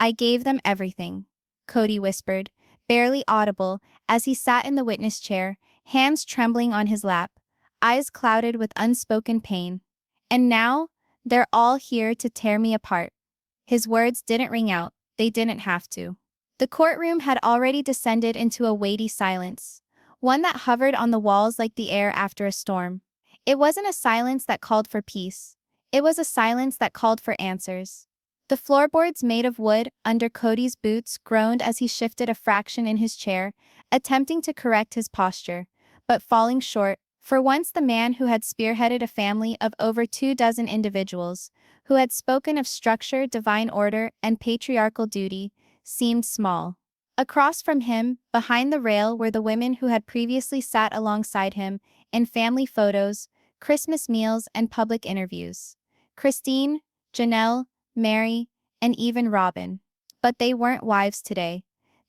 I gave them everything, Kody whispered, barely audible, as he sat in the witness chair, hands trembling on his lap, eyes clouded with unspoken pain. And now, they're all here to tear me apart. His words didn't ring out, they didn't have to. The courtroom had already descended into a weighty silence, one that hovered on the walls like the air after a storm. It wasn't a silence that called for peace. It was a silence that called for answers. The floorboards made of wood under Kody's boots groaned as he shifted a fraction in his chair, attempting to correct his posture, but falling short. For once the man who had spearheaded a family of over 24 individuals, who had spoken of structure, divine order, and patriarchal duty, seemed small. Across from him, behind the rail, were the women who had previously sat alongside him in family photos, Christmas meals, and public interviews. Christine, Janelle, Meri, and even Robyn. But they weren't wives today.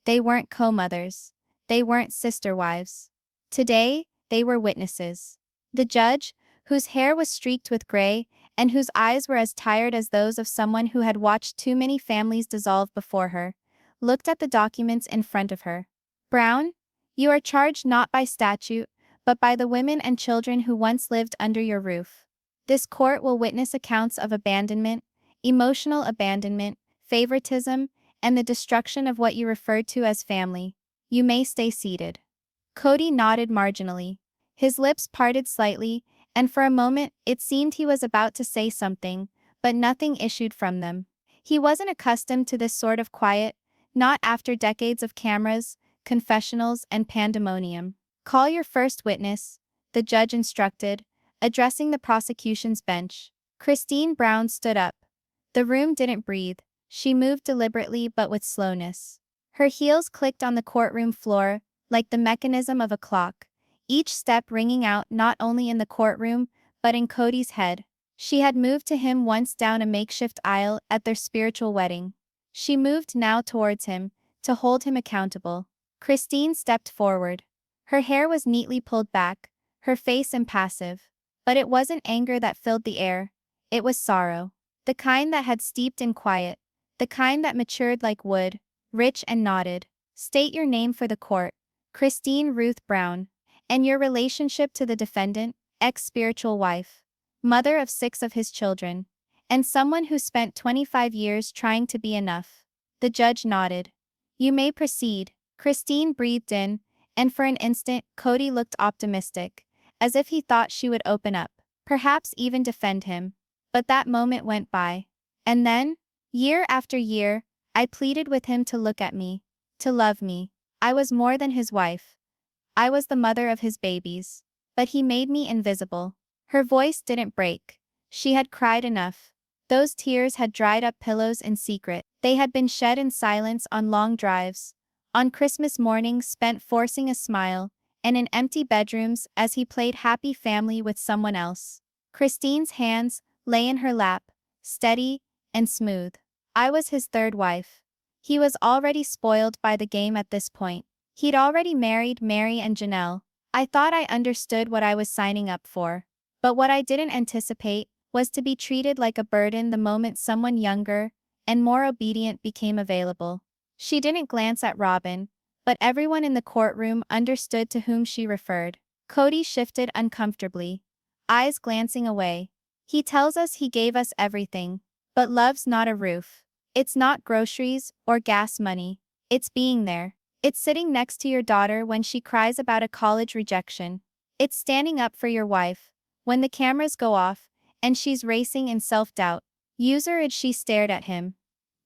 They weren't co-mothers. They weren't sister wives. Today, they were witnesses. The judge, whose hair was streaked with gray, and whose eyes were as tired as those of someone who had watched too many families dissolve before her, looked at the documents in front of her. Brown, you are charged not by statute, but by the women and children who once lived under your roof. This court will witness accounts of abandonment, emotional abandonment, favoritism, and the destruction of what you referred to as family. You may stay seated. Kody nodded marginally. His lips parted slightly, and for a moment it seemed he was about to say something, but nothing issued from them. He wasn't accustomed to this sort of quiet, not after decades of cameras, confessionals, and pandemonium. Call your first witness, the judge instructed, addressing the prosecution's bench. Christine Brown stood up. The room didn't breathe. She moved deliberately but with slowness. Her heels clicked on the courtroom floor, like the mechanism of a clock, each step ringing out not only in the courtroom, but in Kody's head. She had moved to him once down a makeshift aisle at their spiritual wedding. She moved now towards him, to hold him accountable. Christine stepped forward. Her hair was neatly pulled back, her face impassive. But it wasn't anger that filled the air. It was sorrow. The kind that had steeped in quiet. The kind that matured like wood, rich and knotted. State your name for the court. Christine Ruth Brown. And your relationship to the defendant, ex-spiritual wife. Mother of 6 of his children. And someone who spent 25 years trying to be enough. The judge nodded. You may proceed. Christine breathed in, and for an instant, Kody looked optimistic, as if he thought she would open up, perhaps even defend him. But that moment went by. And then, year after year, I pleaded with him to look at me, to love me. I was more than his wife. I was the mother of his babies. But he made me invisible. Her voice didn't break. She had cried enough. Those tears had dried up pillows in secret. They had been shed in silence on long drives, on Christmas mornings spent forcing a smile, and in empty bedrooms as he played happy family with someone else. Christine's hands lay in her lap, steady and smooth. I was his third wife. He was already spoiled by the game at this point. He'd already married Meri and Janelle. I thought I understood what I was signing up for. But what I didn't anticipate was to be treated like a burden the moment someone younger and more obedient became available. She didn't glance at Robyn, but everyone in the courtroom understood to whom she referred. Kody shifted uncomfortably, eyes glancing away. He tells us he gave us everything, but love's not a roof. It's not groceries or gas money. It's being there. It's sitting next to your daughter when she cries about a college rejection. It's standing up for your wife when the cameras go off and she's racing in self-doubt. She stared at him.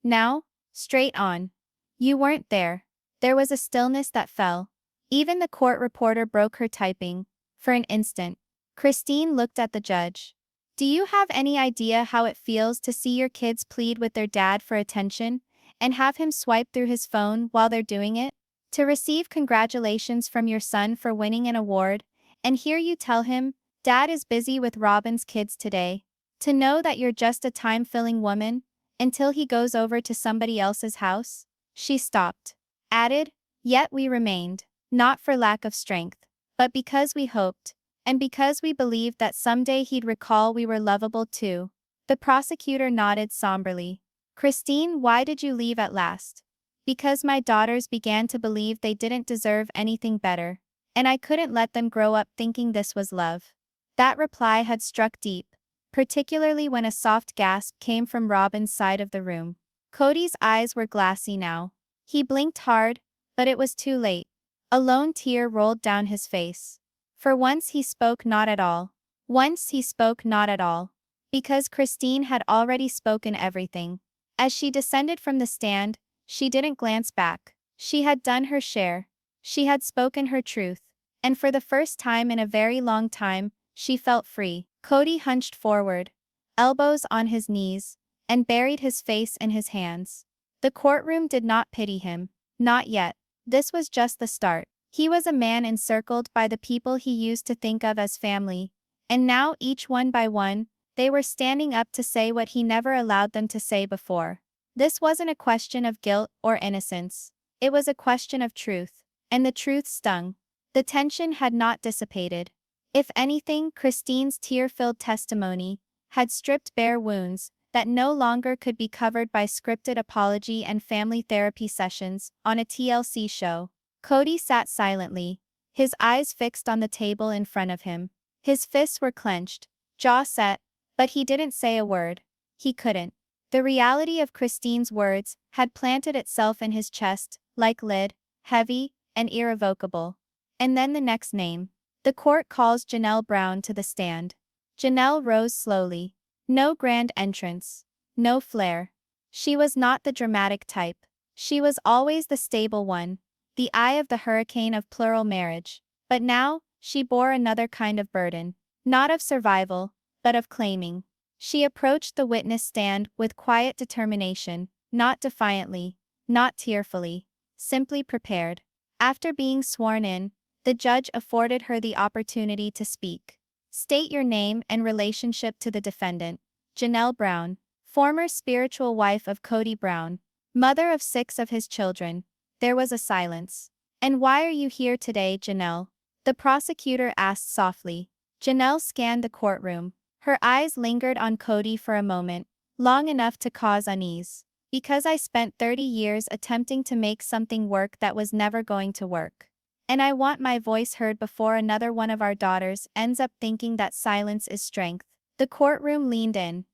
Now, straight on. You weren't there. There was a stillness that fell. Even the court reporter broke her typing. For an instant, Christine looked at the judge. Do you have any idea how it feels to see your kids plead with their dad for attention and have him swipe through his phone while they're doing it? To receive congratulations from your son for winning an award and hear you tell him, Dad is busy with Robyn's kids today. To know that you're just a time-filling woman until he goes over to somebody else's house? She stopped. Added, yet we remained, not for lack of strength, but because we hoped, and because we believed that someday he'd recall we were lovable too. The prosecutor nodded somberly. Christine, why did you leave at last? Because my daughters began to believe they didn't deserve anything better, and I couldn't let them grow up thinking this was love. That reply had struck deep, particularly when a soft gasp came from Robyn's side of the room. Kody's eyes were glassy now. He blinked hard, but it was too late. A lone tear rolled down his face. For once he spoke not at all. Once he spoke not at all. Because Christine had already spoken everything. As she descended from the stand, she didn't glance back. She had done her share. She had spoken her truth. And for the first time in a very long time, she felt free. Kody hunched forward, elbows on his knees, and buried his face in his hands. The courtroom did not pity him. Not yet. This was just the start. He was a man encircled by the people he used to think of as family, and now each one by one, they were standing up to say what he never allowed them to say before. This wasn't a question of guilt or innocence. It was a question of truth, and the truth stung. The tension had not dissipated. If anything, Christine's tear-filled testimony had stripped bare wounds that no longer could be covered by scripted apology and family therapy sessions on a TLC show. Kody sat silently, his eyes fixed on the table in front of him. His fists were clenched, jaw set, but he didn't say a word. He couldn't. The reality of Christine's words had planted itself in his chest, like lead, heavy and irrevocable. And then the next name. The court calls Janelle Brown to the stand. Janelle rose slowly. No grand entrance. No flair. She was not the dramatic type. She was always the stable one, the eye of the hurricane of plural marriage. But now, she bore another kind of burden. Not of survival, but of claiming. She approached the witness stand with quiet determination, not defiantly, not tearfully, simply prepared. After being sworn in, the judge afforded her the opportunity to speak. State your name and relationship to the defendant. Janelle Brown, former spiritual wife of Kody Brown, mother of 6 of his children. There was a silence. And why are you here today, Janelle? The prosecutor asked softly. Janelle scanned the courtroom. Her eyes lingered on Kody for a moment, long enough to cause unease. Because I spent 30 years attempting to make something work that was never going to work. And I want my voice heard before another one of our daughters ends up thinking that silence is strength. The courtroom leaned in.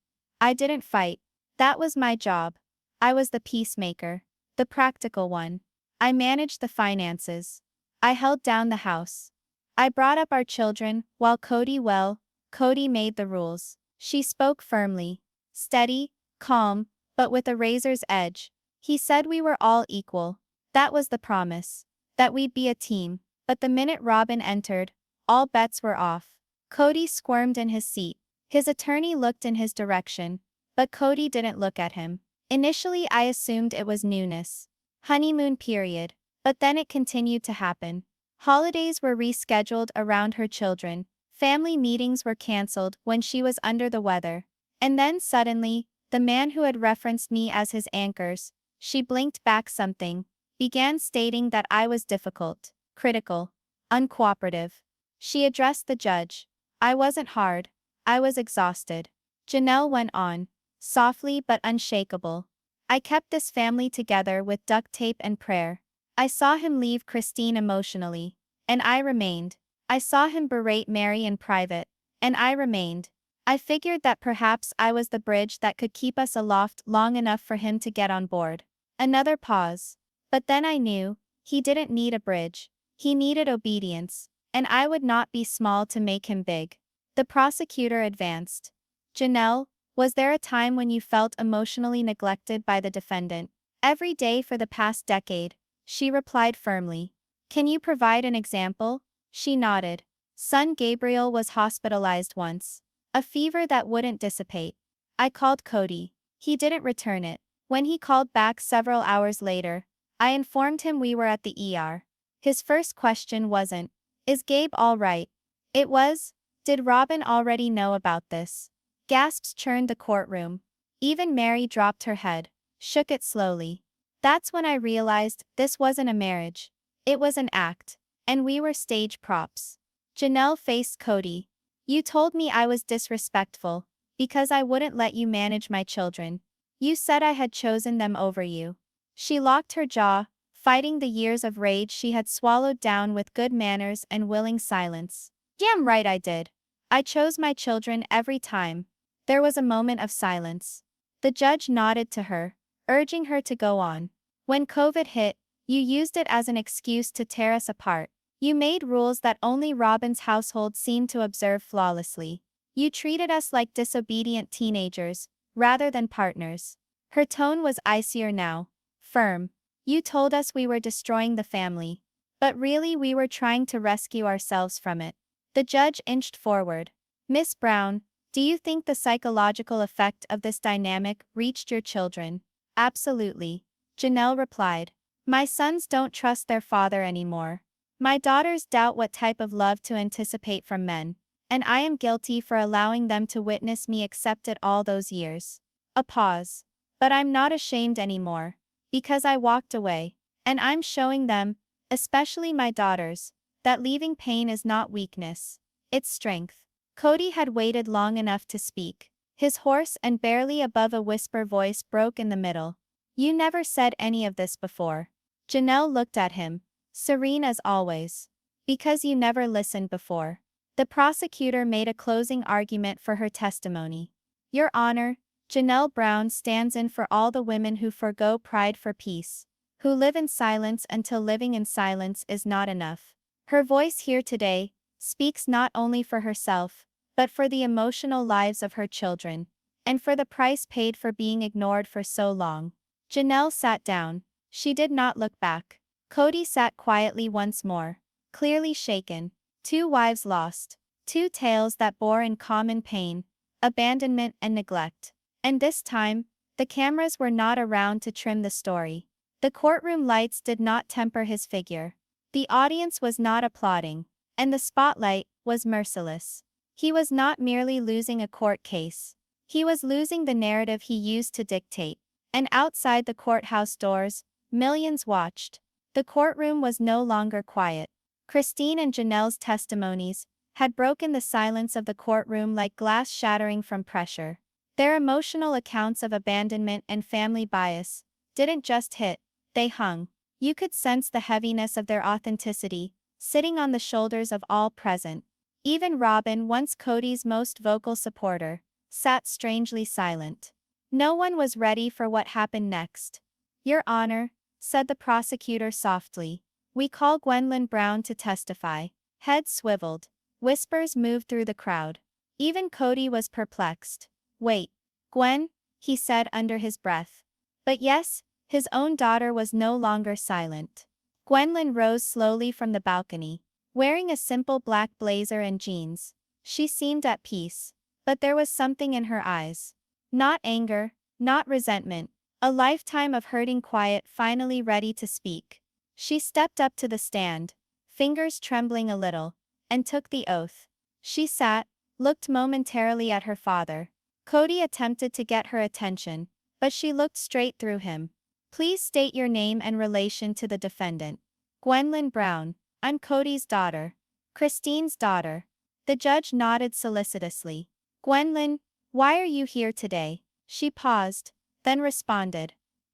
I didn't fight. That was my job. I was the peacemaker. The practical one. I managed the finances. I held down the house. I brought up our children, while Kody made the rules. She spoke firmly. Steady, calm, but with a razor's edge. He said we were all equal. That was the promise. That we'd be a team. But the minute Robyn entered, all bets were off. Kody squirmed in his seat. His attorney looked in his direction, but Kody didn't look at him. Initially I assumed it was newness. Honeymoon period. But then it continued to happen. Holidays were rescheduled around her children. Family meetings were cancelled when she was under the weather. And then suddenly, the man who had referenced me as his anchors, she blinked back something, began stating that I was difficult, critical, uncooperative. She addressed the judge. I wasn't hard. I was exhausted. Janelle went on, softly but unshakable. I kept this family together with duct tape and prayer. I saw him leave Christine emotionally, and I remained. I saw him berate Meri in private, and I remained. I figured that perhaps I was the bridge that could keep us aloft long enough for him to get on board. Another pause. But then I knew, he didn't need a bridge. He needed obedience, and I would not be small to make him big. The prosecutor advanced. Janelle, was there a time when you felt emotionally neglected by the defendant? Every day for the past decade, she replied firmly. Can you provide an example? She nodded. Son Gabriel was hospitalized once. A fever that wouldn't dissipate. I called Kody. He didn't return it. When he called back several hours later, I informed him we were at the ER. His first question wasn't, is Gabe all right? It was, did Robyn already know about this? Gasps churned the courtroom. Even Meri dropped her head, shook it slowly. That's when I realized this wasn't a marriage. It was an act. And we were stage props. Janelle faced Kody. You told me I was disrespectful, because I wouldn't let you manage my children. You said I had chosen them over you. She locked her jaw, fighting the years of rage she had swallowed down with good manners and willing silence. Damn right I did. I chose my children every time. There was a moment of silence. The judge nodded to her, urging her to go on. When COVID hit, you used it as an excuse to tear us apart. You made rules that only Robyn's household seemed to observe flawlessly. You treated us like disobedient teenagers, rather than partners. Her tone was icier now, firm. You told us we were destroying the family. But really we were trying to rescue ourselves from it. The judge inched forward. Miss Brown, do you think the psychological effect of this dynamic reached your children? Absolutely. Janelle replied. My sons don't trust their father anymore. My daughters doubt what type of love to anticipate from men. And I am guilty for allowing them to witness me accept it all those years. A pause. But I'm not ashamed anymore. Because I walked away. And I'm showing them, especially my daughters, that leaving pain is not weakness. It's strength. Kody had waited long enough to speak. His hoarse and barely above a whisper voice broke in the middle. You never said any of this before. Janelle looked at him, serene as always. Because you never listened before. The prosecutor made a closing argument for her testimony. Your Honor, Janelle Brown stands in for all the women who forgo pride for peace, who live in silence until living in silence is not enough. Her voice here today speaks not only for herself, but for the emotional lives of her children, and for the price paid for being ignored for so long. Janelle sat down. She did not look back. Kody sat quietly once more, clearly shaken. 2 wives lost. 2 tales that bore in common pain, abandonment and neglect. And this time, the cameras were not around to trim the story. The courtroom lights did not temper his figure. The audience was not applauding, and the spotlight was merciless. He was not merely losing a court case. He was losing the narrative he used to dictate. And outside the courthouse doors, millions watched. The courtroom was no longer quiet. Christine and Janelle's testimonies had broken the silence of the courtroom like glass shattering from pressure. Their emotional accounts of abandonment and family bias didn't just hit, they hung. You could sense the heaviness of their authenticity, sitting on the shoulders of all present. Even Robyn, once Kody's most vocal supporter, sat strangely silent. No one was ready for what happened next. Your Honor, said the prosecutor softly, we call Gwendlyn Brown to testify. Heads swiveled. Whispers moved through the crowd. Even Kody was perplexed. Wait, Gwen, he said under his breath. But yes, his own daughter was no longer silent. Gwendlyn rose slowly from the balcony, wearing a simple black blazer and jeans. She seemed at peace, but there was something in her eyes. Not anger, not resentment, a lifetime of hurting quiet finally ready to speak. She stepped up to the stand, fingers trembling a little, and took the oath. She sat, looked momentarily at her father. Kody attempted to get her attention, but she looked straight through him. Please state your name and relation to the defendant. Gwendlyn Brown, I'm Kody's daughter. Christine's daughter. The judge nodded solicitously. Gwendlyn, why are you here today? She paused, then responded.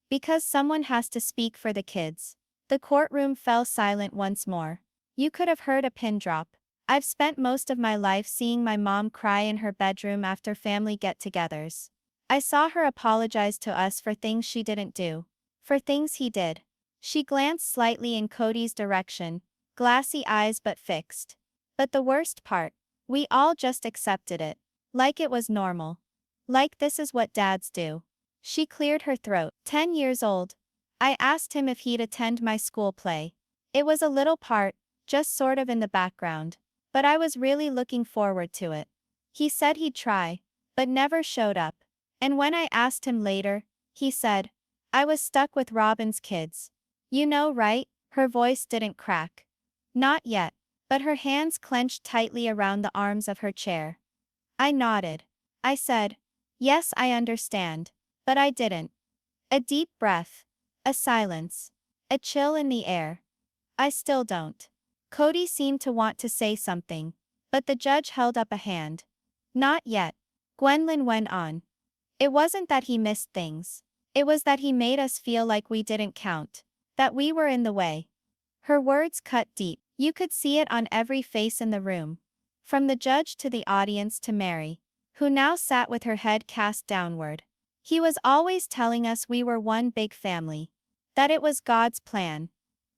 Because someone has to speak for the kids. The courtroom fell silent once more. You could have heard a pin drop. I've spent most of my life seeing my mom cry in her bedroom after family get-togethers. I saw her apologize to us for things she didn't do. For things he did. She glanced slightly in Kody's direction, glassy eyes but fixed. But the worst part, we all just accepted it. Like it was normal. Like this is what dads do. She cleared her throat. 10 years old. I asked him if he'd attend my school play. It was a little part, just sort of in the background. But I was really looking forward to it. He said he'd try, but never showed up. And when I asked him later, he said, I was stuck with Robyn's kids. You know, right? Her voice didn't crack. Not yet, but her hands clenched tightly around the arms of her chair. I nodded. I said, yes, I understand. But I didn't. A deep breath. A silence. A chill in the air. I still don't. Kody seemed to want to say something, but the judge held up a hand. Not yet. Gwendlyn went on. It wasn't that he missed things. It was that he made us feel like we didn't count, that we were in the way. Her words cut deep. You could see it on every face in the room. From the judge to the audience to Meri, who now sat with her head cast downward. He was always telling us we were one big family. That it was God's plan.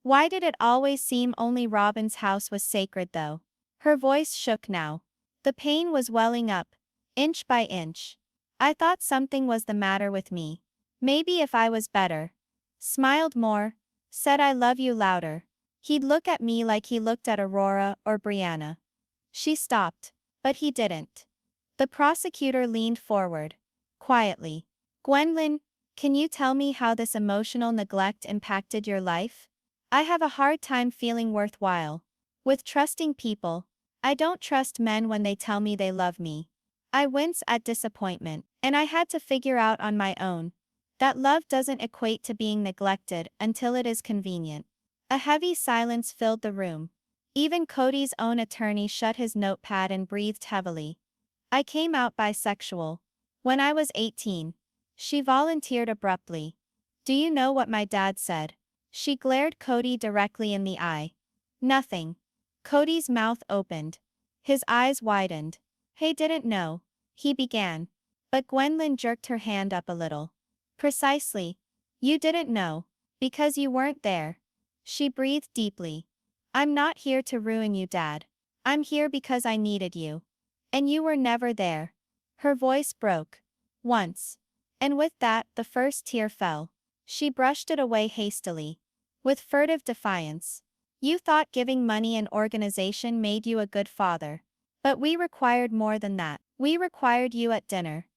Why did it always seem only Robyn's house was sacred though? Her voice shook now. The pain was welling up, inch by inch. I thought something was the matter with me. Maybe if I was better. Smiled more. Said I love you louder. He'd look at me like he looked at Aurora or Brianna. She stopped. But he didn't. The prosecutor leaned forward. Quietly. Gwendlyn, can you tell me how this emotional neglect impacted your life? I have a hard time feeling worthwhile. With trusting people. I don't trust men when they tell me they love me. I wince at disappointment, and I had to figure out on my own that love doesn't equate to being neglected until it is convenient. A heavy silence filled the room. Even Kody's own attorney shut his notepad and breathed heavily. I came out bisexual. When I was 18. She volunteered abruptly. Do you know what my dad said? She glared Kody directly in the eye. Nothing. Kody's mouth opened. His eyes widened. He didn't know. He began. But Gwendlyn jerked her hand up a little. Precisely. You didn't know. Because you weren't there. She breathed deeply. I'm not here to ruin you, Dad. I'm here because I needed you. And you were never there. Her voice broke. Once. And with that, the first tear fell. She brushed it away hastily. With furtive defiance. You thought giving money and organization made you a good father. But we required more than that. We required you at dinner.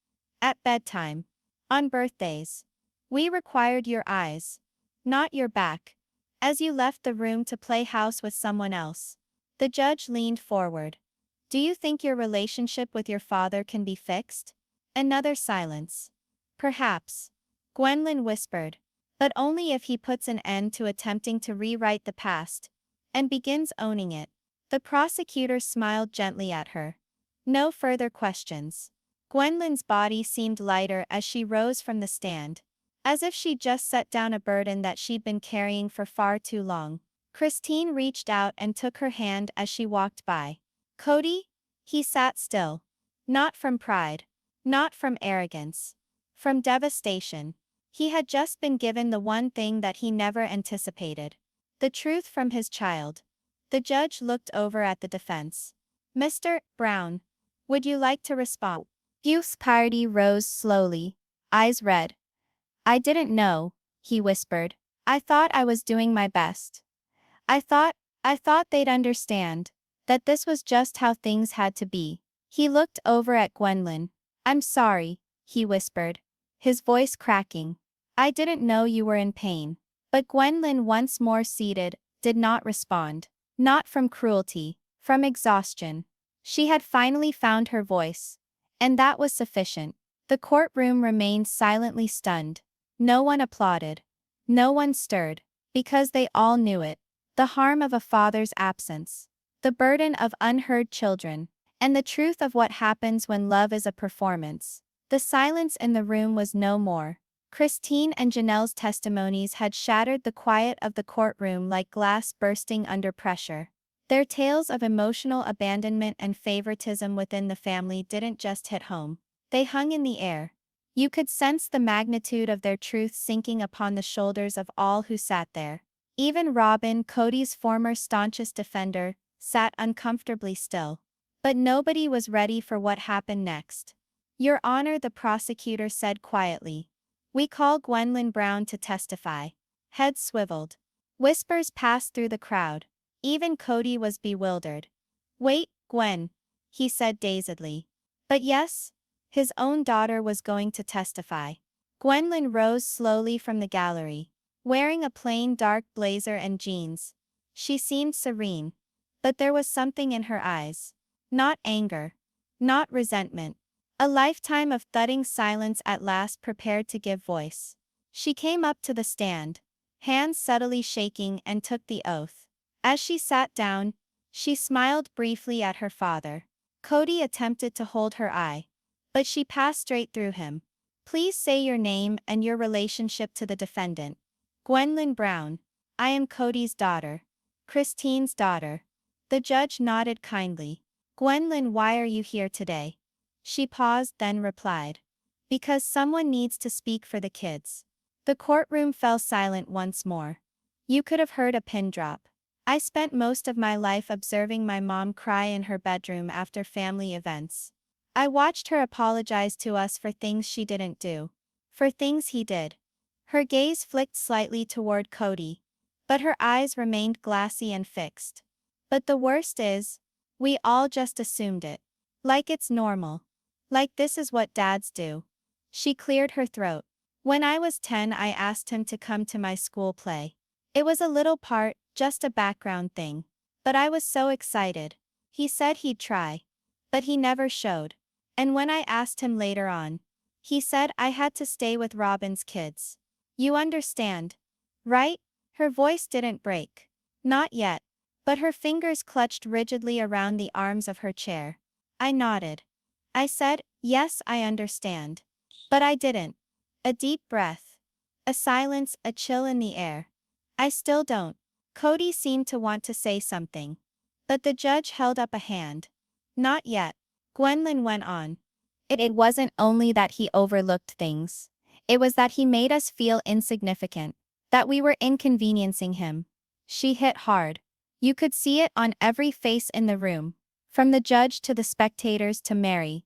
At bedtime. On birthdays. We required your eyes. Not your back. As you left the room to play house with someone else. The judge leaned forward. Do you think your relationship with your father can be fixed? Another silence. Perhaps. Gwendlyn whispered. But only if he puts an end to attempting to rewrite the past. And begins owning it. The prosecutor smiled gently at her. No further questions. Gwendlyn's body seemed lighter as she rose from the stand. As if she'd just set down a burden that she'd been carrying for far too long. Christine reached out and took her hand as she walked by. Kody? He sat still. Not from pride. Not from arrogance. From devastation. He had just been given the one thing that he never anticipated. The truth from his child. The judge looked over at the defense. Mr. Brown. Would you like to respond? Youth's party rose slowly. Eyes red. I didn't know, he whispered. I thought I was doing my best. I thought they'd understand. That this was just how things had to be. He looked over at Gwendlyn. I'm sorry, he whispered. His voice cracking. I didn't know you were in pain. But Gwendlyn, once more seated, did not respond. Not from cruelty. From exhaustion. She had finally found her voice. And that was sufficient. The courtroom remained silently stunned. No one applauded. No one stirred. Because they all knew it. The harm of a father's absence. The burden of unheard children. And the truth of what happens when love is a performance. The silence in the room was no more. Christine and Janelle's testimonies had shattered the quiet of the courtroom like glass bursting under pressure. Their tales of emotional abandonment and favoritism within the family didn't just hit home. They hung in the air. You could sense the magnitude of their truth sinking upon the shoulders of all who sat there. Even Robyn, Kody's former staunchest defender, sat uncomfortably still. But nobody was ready for what happened next. Your Honor, the prosecutor said quietly. We call Gwendlyn Brown to testify. Heads swiveled. Whispers passed through the crowd. Even Kody was bewildered. Wait, Gwen, he said dazedly. But yes, his own daughter was going to testify. Gwendlyn rose slowly from the gallery, wearing a plain dark blazer and jeans. She seemed serene. But there was something in her eyes. Not anger. Not resentment. A lifetime of thudding silence at last prepared to give voice. She came up to the stand, hands subtly shaking, and took the oath. As she sat down, she smiled briefly at her father. Kody attempted to hold her eye. But she passed straight through him. Please say your name and your relationship to the defendant. Gwendlyn Brown. I am Kody's daughter. Christine's daughter. The judge nodded kindly. Gwendlyn, why are you here today? She paused, then replied. Because someone needs to speak for the kids. The courtroom fell silent once more. You could have heard a pin drop. I spent most of my life observing my mom cry in her bedroom after family events. I watched her apologize to us for things she didn't do. For things he did. Her gaze flicked slightly toward Kody. But her eyes remained glassy and fixed. But the worst is, we all just assumed it. Like it's normal. Like this is what dads do. She cleared her throat. When I was 10, I asked him to come to my school play. It was a little part, just a background thing. But I was so excited. He said he'd try. But he never showed. And when I asked him later on, he said I had to stay with Robyn's kids. You understand, right? Her voice didn't break. Not yet. But her fingers clutched rigidly around the arms of her chair. I nodded. I said, yes, I understand. But I didn't. A deep breath. A silence, a chill in the air. I still don't. Kody seemed to want to say something. But the judge held up a hand. Not yet. Gwendlyn went on. It wasn't only that he overlooked things. It was that he made us feel insignificant. That we were inconveniencing him. She hit hard. You could see it on every face in the room. From the judge to the spectators to Meri,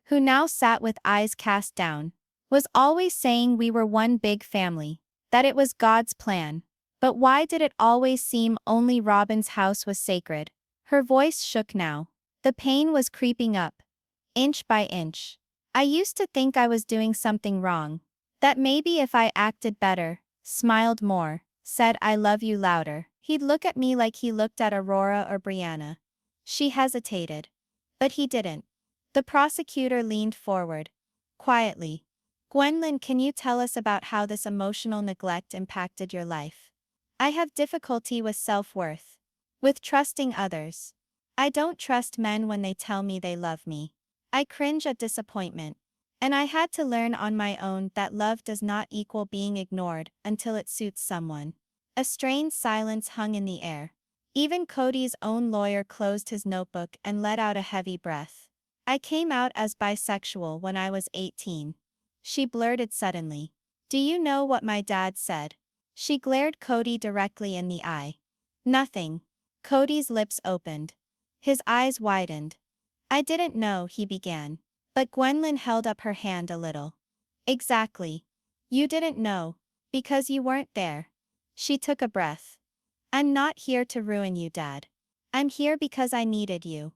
who now sat with eyes cast down, was always saying we were one big family. That it was God's plan. But why did it always seem only Robyn's house was sacred? Her voice shook now. The pain was creeping up. Inch by inch. I used to think I was doing something wrong. That maybe if I acted better, smiled more, said I love you louder, he'd look at me like he looked at Aurora or Brianna. She hesitated. But he didn't. The prosecutor leaned forward. Quietly. Gwendlyn, can you tell us about how this emotional neglect impacted your life? I have difficulty with self-worth. With trusting others. I don't trust men when they tell me they love me. I cringe at disappointment. And I had to learn on my own that love does not equal being ignored until it suits someone. A strained silence hung in the air. Even Kody's own lawyer closed his notebook and let out a heavy breath. I came out as bisexual when I was 18. She blurted suddenly. Do you know what my dad said? She glared Kody directly in the eye. Nothing. Kody's lips opened. His eyes widened. I didn't know, he began. But Gwendlyn held up her hand a little. Exactly. You didn't know. Because you weren't there. She took a breath. I'm not here to ruin you, Dad. I'm here because I needed you.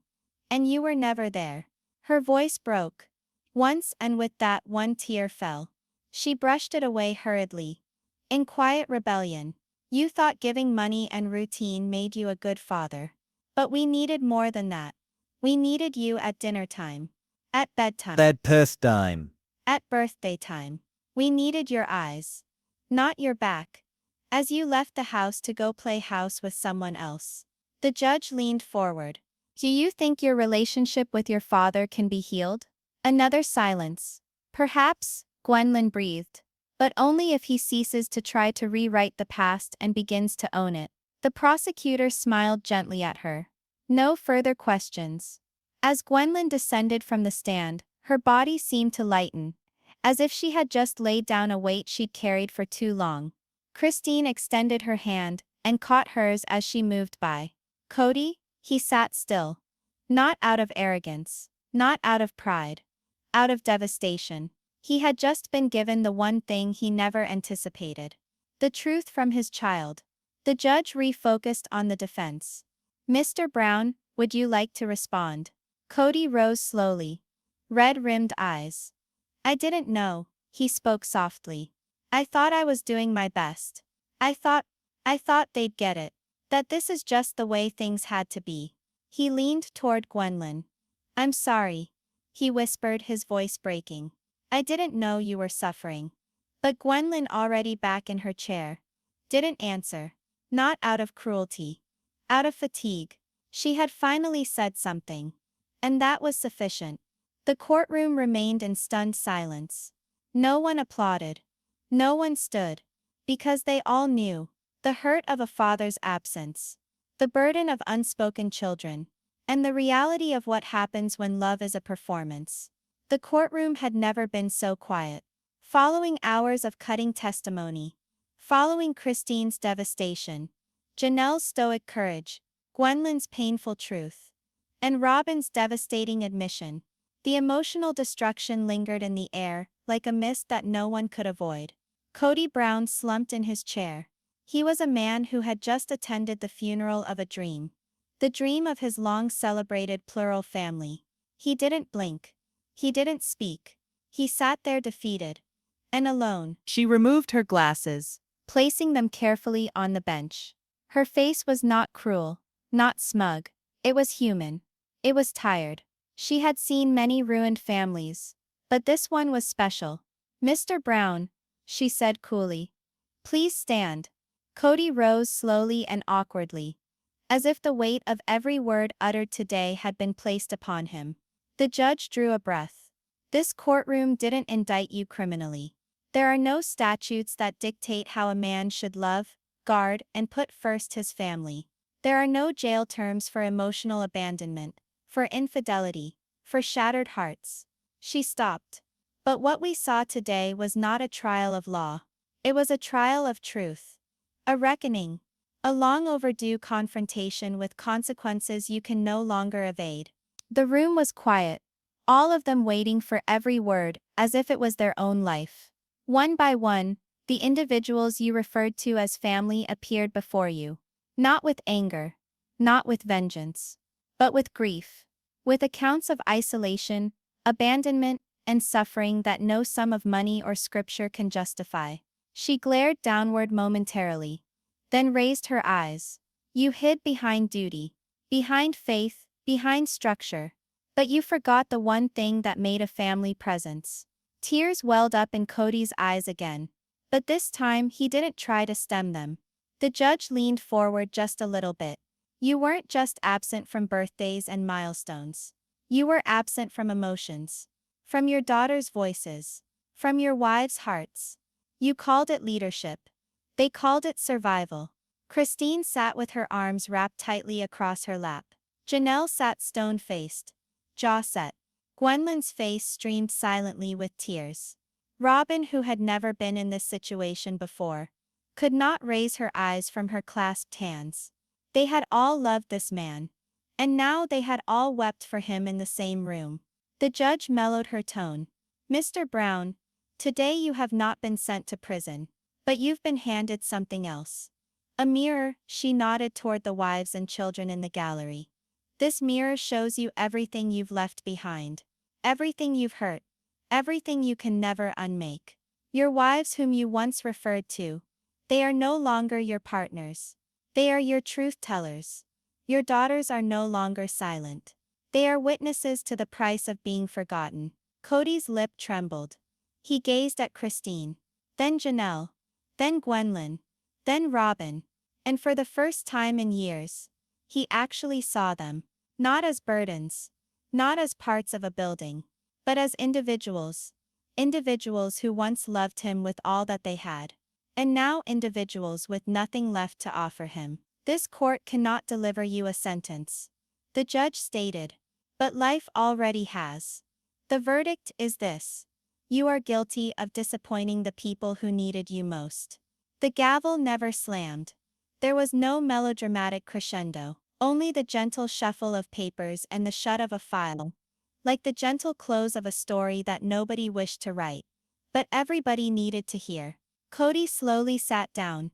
And you were never there. Her voice broke. Once, and with that one tear fell. She brushed it away hurriedly. In quiet rebellion. You thought giving money and routine made you a good father. But we needed more than that. We needed you at dinner time. At bedtime. At purse time. At birthday time. We needed your eyes. Not your back. As you left the house to go play house with someone else. The judge leaned forward. Do you think your relationship with your father can be healed? Another silence. Perhaps, Gwendlyn breathed. But only if he ceases to try to rewrite the past and begins to own it. The prosecutor smiled gently at her. No further questions. As Gwendlyn descended from the stand, her body seemed to lighten, as if she had just laid down a weight she'd carried for too long. Christine extended her hand and caught hers as she moved by. Kody? He sat still. Not out of arrogance. Not out of pride. Out of devastation. He had just been given the one thing he never anticipated. The truth from his child. The judge refocused on the defense. Mr. Brown, would you like to respond? Kody rose slowly. Red-rimmed eyes. I didn't know, he spoke softly. I thought I was doing my best. I thought they'd get it. That this is just the way things had to be. He leaned toward Gwendlyn. I'm sorry, he whispered, his voice breaking. I didn't know you were suffering. But Gwendlyn, already back in her chair, didn't answer. Not out of cruelty. Out of fatigue. She had finally said something. And that was sufficient. The courtroom remained in stunned silence. No one applauded. No one stood. Because they all knew the hurt of a father's absence, the burden of unspoken children, and the reality of what happens when love is a performance. The courtroom had never been so quiet. Following hours of cutting testimony, following Christine's devastation, Janelle's stoic courage, Gwendlyn's painful truth, and Robyn's devastating admission, the emotional destruction lingered in the air, like a mist that no one could avoid. Kody Brown slumped in his chair. He was a man who had just attended the funeral of a dream. The dream of his long-celebrated plural family. He didn't blink. He didn't speak. He sat there defeated. And alone. She removed her glasses, placing them carefully on the bench. Her face was not cruel, not smug. It was human. It was tired. She had seen many ruined families. But this one was special. "Mr. Brown," she said coolly. "Please stand." Kody rose slowly and awkwardly, as if the weight of every word uttered today had been placed upon him. The judge drew a breath. This courtroom didn't indict you criminally. There are no statutes that dictate how a man should love, guard, and put first his family. There are no jail terms for emotional abandonment, for infidelity, for shattered hearts. She stopped. But what we saw today was not a trial of law. It was a trial of truth. A reckoning. A long overdue confrontation with consequences you can no longer evade. The room was quiet. All of them waiting for every word, as if it was their own life. One by one, the individuals you referred to as family appeared before you. Not with anger. Not with vengeance. But with grief. With accounts of isolation, abandonment, and suffering that no sum of money or scripture can justify. She glared downward momentarily, then raised her eyes. You hid behind duty, behind faith, behind structure. But you forgot the one thing that made a family presence. Tears welled up in Kody's eyes again. But this time he didn't try to stem them. The judge leaned forward just a little bit. You weren't just absent from birthdays and milestones. You were absent from emotions. From your daughters' voices. From your wives' hearts. You called it leadership. They called it survival. Christine sat with her arms wrapped tightly across her lap. Janelle sat stone-faced, jaw set. Gwendlyn's face streamed silently with tears. Robyn, who had never been in this situation before, could not raise her eyes from her clasped hands. They had all loved this man. And now they had all wept for him in the same room. The judge mellowed her tone. "Mr. Brown, today you have not been sent to prison. But you've been handed something else. A mirror," she nodded toward the wives and children in the gallery. "This mirror shows you everything you've left behind. Everything you've hurt. Everything you can never unmake. Your wives whom you once referred to. They are no longer your partners. They are your truth tellers. Your daughters are no longer silent. They are witnesses to the price of being forgotten." Kody's lip trembled. He gazed at Christine, then Janelle, then Gwendlyn, then Robyn. And for the first time in years, he actually saw them. Not as burdens. Not as parts of a building. But as individuals. Individuals who once loved him with all that they had. And now individuals with nothing left to offer him. "This court cannot deliver you a sentence," the judge stated. "But life already has. The verdict is this. You are guilty of disappointing the people who needed you most." The gavel never slammed. There was no melodramatic crescendo, only the gentle shuffle of papers and the shut of a file. Like the gentle close of a story that nobody wished to write, but everybody needed to hear. Kody slowly sat down,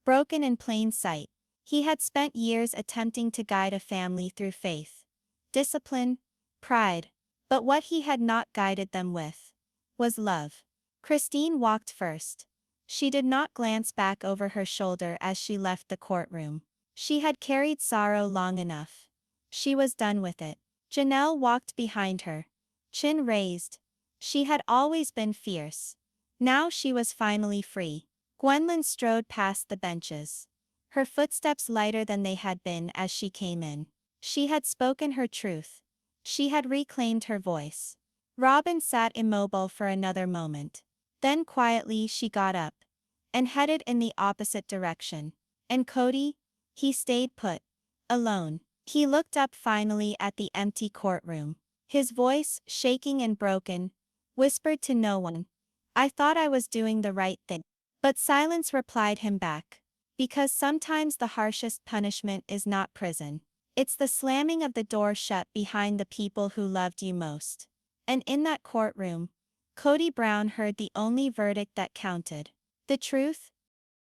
broken in plain sight. He had spent years attempting to guide a family through faith, discipline, pride. But what he had not guided them with was love. Christine walked first. She did not glance back over her shoulder as she left the courtroom. She had carried sorrow long enough. She was done with it. Janelle walked behind her, chin raised. She had always been fierce. Now she was finally free. Gwendlyn strode past the benches, her footsteps lighter than they had been as she came in. She had spoken her truth. She had reclaimed her voice. Robyn sat immobile for another moment. Then quietly she got up and headed in the opposite direction. And Kody? He stayed put. Alone. He looked up finally at the empty courtroom. His voice, shaking and broken, whispered to no one. I thought I was doing the right thing. But silence replied him back. Because sometimes the harshest punishment is not prison. It's the slamming of the door shut behind the people who loved you most. And in that courtroom, Kody Brown heard the only verdict that counted. The truth,